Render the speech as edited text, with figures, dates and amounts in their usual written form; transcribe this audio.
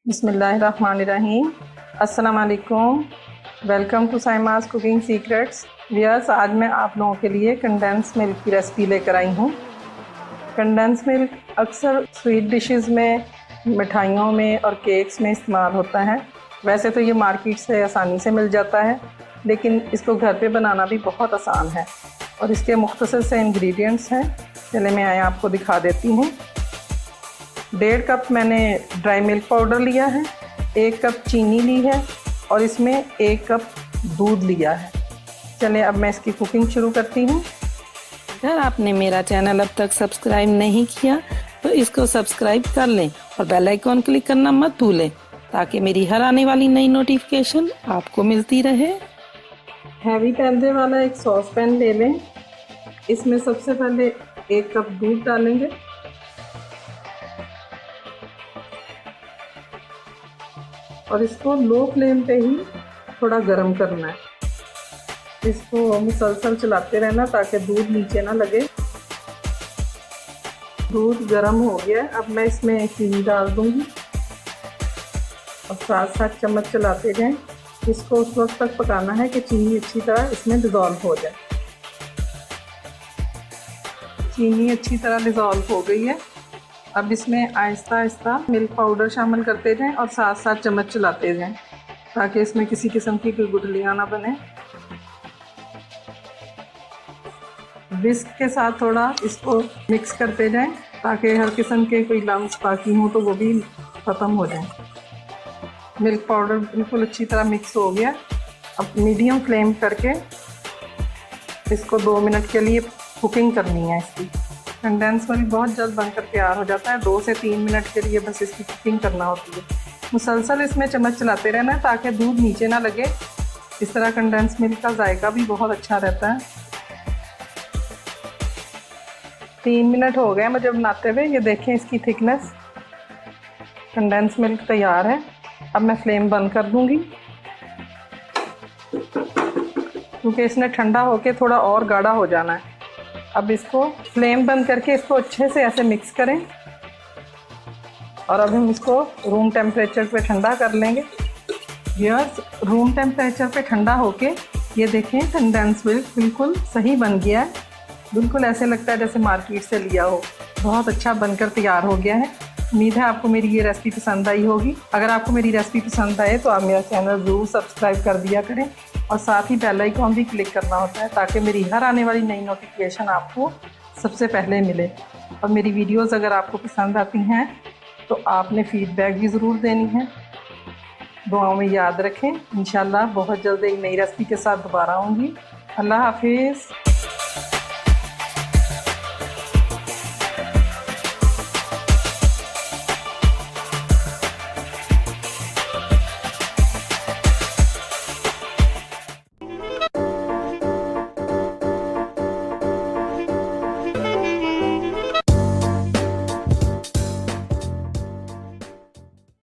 बिस्मिल्लाहिर्रहमानिर्रहीम। अस्सलाम वालेकुम। Welcome to Saima's cooking secrets. Viewers, आज मैं आप लोगों के लिए कंडेंस मिल्क की रेसिपी लेकर आई हूँ। कंडेंस मिल्क अक्सर स्वीट डिशेस में, मिठाइयों में और केक्स में इस्तेमाल होता है। वैसे तो ये मार्केट से आसानी से मिल जाता है, लेकिन इसको घर पे बनाना भी बहुत आसान है और इसके मुख्तसर से इंग्रेडिएंट्स हैं। चले मैं आपको दिखा देती हूँ। 1.5 कप मैंने ड्राई मिल्क पाउडर लिया है, 1 कप चीनी ली है और इसमें 1 कप दूध लिया है। चलें अब मैं इसकी कुकिंग शुरू करती हूँ। अगर आपने मेरा चैनल अब तक सब्सक्राइब नहीं किया तो इसको सब्सक्राइब कर लें और बेल आइकॉन क्लिक करना मत भूलें, ताकि मेरी हर आने वाली नई नोटिफिकेशन आपको मिलती रहे। हैवी पैदे वाला एक सॉस पैन ले लें। इसमें सबसे पहले 1 कप दूध डालेंगे। और इसको लो फ्लेम पे ही थोड़ा गर्म करना है। इसको मुसलसल चलाते रहना ताकि दूध नीचे ना लगे। दूध गर्म हो गया। अब मैं इसमें चीनी डाल दूंगी और साथ साथ चम्मच चलाते जाएं। इसको उस वक्त तक पकाना है कि चीनी अच्छी तरह इसमें डिज़ोल्व हो जाए। चीनी अच्छी तरह डिज़ोल्व हो गई है। अब इसमें आहिस्ता आहिस्ता मिल्क पाउडर शामिल करते जाएं और साथ साथ चम्मच चलाते जाएं ताकि इसमें किसी किस्म की कोई गुठलियाँ ना बने। विस्क के साथ थोड़ा इसको मिक्स करते जाएं ताकि हर किस्म के कोई लम्स बाकी हों तो वो भी ख़त्म हो जाएं। मिल्क पाउडर बिल्कुल अच्छी तरह मिक्स हो गया। अब मीडियम फ्लेम करके इसको 2 मिनट के लिए कुकिंग करनी है। इसकी कंडेंस मिल्क बहुत जल्द बनकर तैयार हो जाता है। 2 से 3 मिनट के लिए बस इसकी कुकिंग करना होती है। मुसलसल इसमें चम्मच चलाते रहना है ताकि दूध नीचे ना लगे। इस तरह कंडेंस मिल्क का जायका भी बहुत अच्छा रहता है। 3 मिनट हो गए मुझे बनाते हुए। ये देखें इसकी थिकनेस। कंडेंस मिल्क तैयार है। अब मैं फ्लेम बंद कर दूंगी क्योंकि इसने ठंडा होकर थोड़ा और गाढ़ा हो जाना है। अब इसको फ्लेम बंद करके इसको अच्छे से ऐसे मिक्स करें और अब हम इसको रूम टेम्परेचर पे ठंडा कर लेंगे। व्यूअर्स, रूम टेम्परेचर पे ठंडा होके ये देखें कंडेंस मिल्क बिल्कुल सही बन गया है। बिल्कुल ऐसे लगता है जैसे मार्केट से लिया हो। बहुत अच्छा बनकर तैयार हो गया है। उम्मीद है आपको मेरी ये रेसिपी पसंद आई होगी। अगर आपको मेरी रेसिपी पसंद आए तो आप मेरा चैनल ज़रूर सब्सक्राइब कर दिया करें और साथ ही बेल आइकॉन भी क्लिक करना होता है ताकि मेरी हर आने वाली नई नोटिफिकेशन आपको सबसे पहले मिले। और मेरी वीडियोस अगर आपको पसंद आती हैं तो आपने फीडबैक भी ज़रूर देनी है। दुआओं में याद रखें। इंशाल्लाह बहुत जल्द एक नई रेसिपी के साथ दोबारा आऊँगी। अल्लाह हाफिज़।